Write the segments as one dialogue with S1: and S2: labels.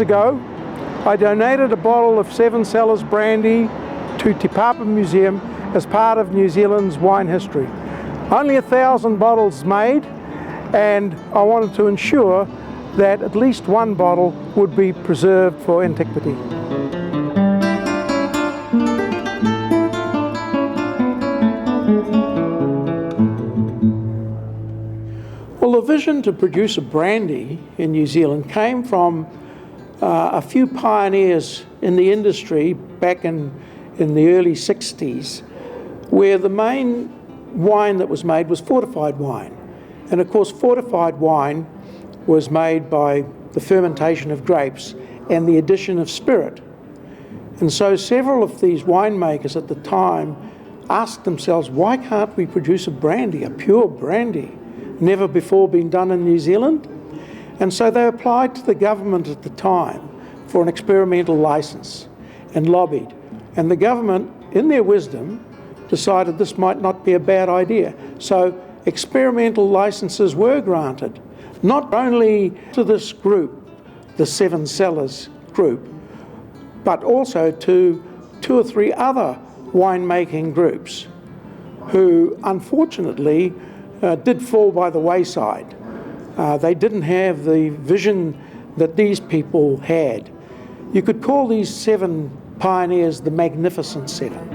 S1: ago, I donated a bottle of 7 Cellars Brandy to Te Papa Museum as part of New Zealand's wine history. Only 1,000 bottles made, and I wanted to ensure that at least one bottle would be preserved for antiquity. Well, the vision to produce a brandy in New Zealand came from a few pioneers in the industry back in the early 60s, where the main wine that was made was fortified wine. And of course, fortified wine was made by the fermentation of grapes and the addition of spirit. And so several of these winemakers at the time asked themselves, why can't we produce a brandy, a pure brandy? Never before been done in New Zealand. And so they applied to the government at the time for an experimental license and lobbied. And the government, in their wisdom, decided this might not be a bad idea. So experimental licenses were granted, not only to this group, the 7 Cellars group, but also to 2 or 3 other winemaking groups who unfortunately did fall by the wayside. They didn't have the vision that these people had. You could call these 7 pioneers the Magnificent 7.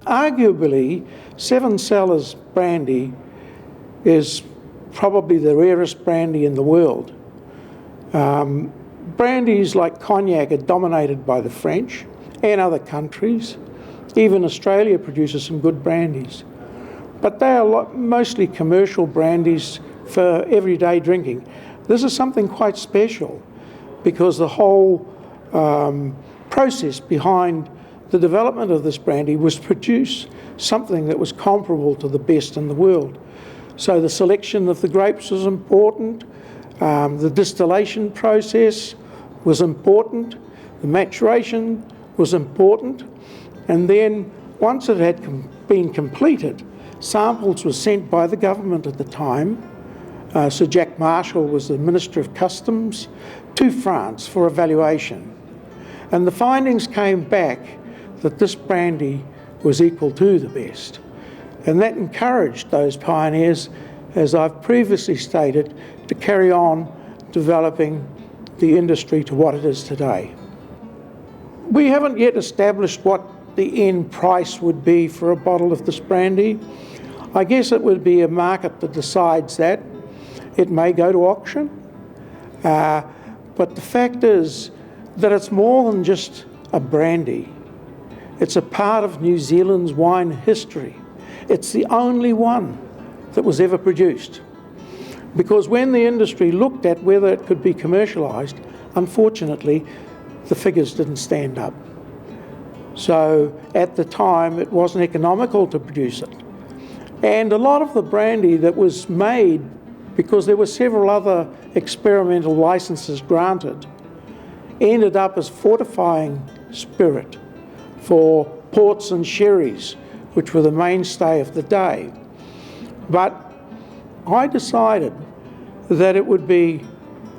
S1: Arguably, 7 Cellars Brandy is probably the rarest brandy in the world. Brandies like cognac are dominated by the French and other countries. Even Australia produces some good brandies. But they are mostly commercial brandies for everyday drinking. This is something quite special because the whole process behind the development of this brandy was to produce something that was comparable to the best in the world. So the selection of the grapes was important, the distillation process was important, the maturation was important, and then once it had been completed, samples were sent by the government at the time. Sir Jack Marshall was the Minister of Customs to France for evaluation. And the findings came back that this brandy was equal to the best. And that encouraged those pioneers, as I've previously stated, to carry on developing the industry to what it is today. We haven't yet established what the end price would be for a bottle of this brandy. I guess it would be a market that decides that. It may go to auction. But the fact is that it's more than just a brandy. It's a part of New Zealand's wine history. It's the only one that was ever produced. Because when the industry looked at whether it could be commercialised, unfortunately, the figures didn't stand up. So at the time, it wasn't economical to produce it. And a lot of the brandy that was made, because there were several other experimental licenses granted, ended up as fortifying spirit for ports and sherries, which were the mainstay of the day. But I decided that it would be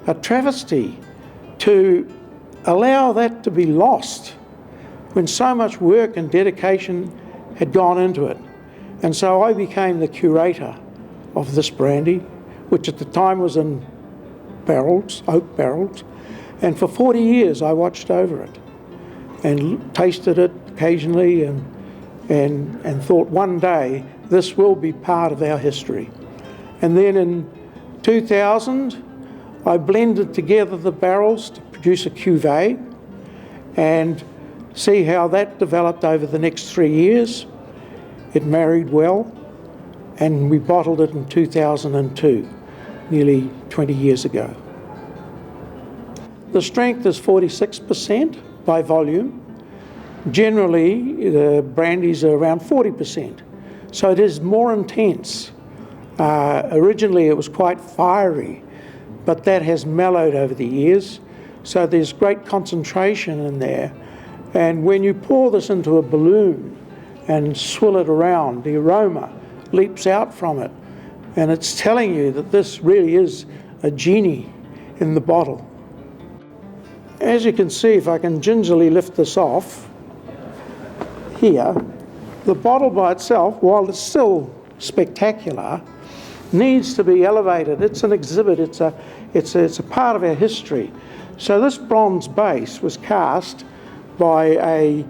S1: a travesty to allow that to be lost when so much work and dedication had gone into it. And so I became the curator of this brandy, which at the time was in barrels, oak barrels, and for 40 years I watched over it and tasted it occasionally and thought one day this will be part of our history. And then in 2000 I blended together the barrels to produce a cuvee and see how that developed over the next 3 years. It married well, and we bottled it in 2002, nearly 20 years ago. The strength is 46% by volume, Generally, the brandies are around 40%. So it is more intense. Originally it was quite fiery, but that has mellowed over the years. So there's great concentration in there. And when you pour this into a balloon and swill it around, the aroma leaps out from it. And it's telling you that this really is a genie in the bottle. As you can see, if I can gingerly lift this off, here, the bottle by itself, while it's still spectacular, needs to be elevated. It's an exhibit, it's a part of our history. So this bronze base was cast by a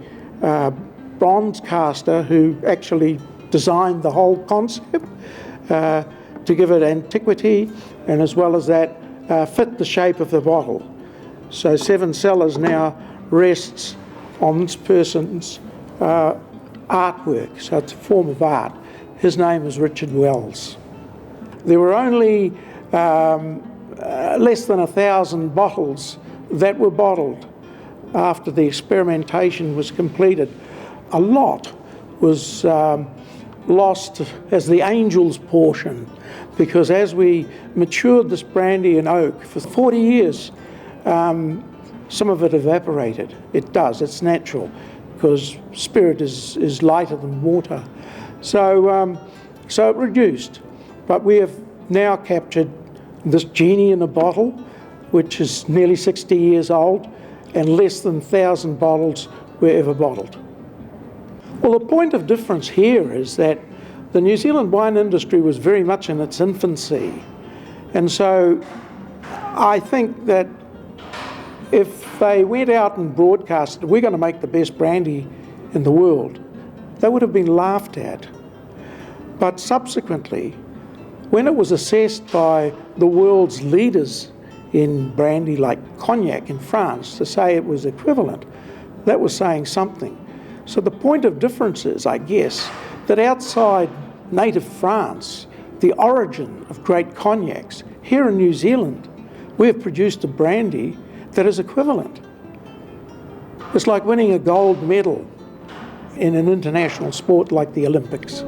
S1: bronze caster who actually designed the whole concept to give it antiquity, and as well as that, fit the shape of the bottle. So Seven Cellars now rests on this person's artwork, so it's a form of art. His name is Richard Wells. There were only less than 1,000 bottles that were bottled after the experimentation was completed. A lot was lost as the angel's portion, because as we matured this brandy in oak for 40 years, some of it evaporated. It does, it's natural, because spirit is lighter than water. So it reduced. But we have now captured this genie in a bottle, which is nearly 60 years old, and less than 1,000 bottles were ever bottled. Well, the point of difference here is that the New Zealand wine industry was very much in its infancy. And so I think that if they went out and broadcasted, we're going to make the best brandy in the world, they would have been laughed at. But subsequently, when it was assessed by the world's leaders in brandy, like cognac in France, to say it was equivalent, that was saying something. So the point of difference is, I guess, that outside native France, the origin of great cognacs, here in New Zealand, we have produced a brandy that is equivalent. It's like winning a gold medal in an international sport like the Olympics.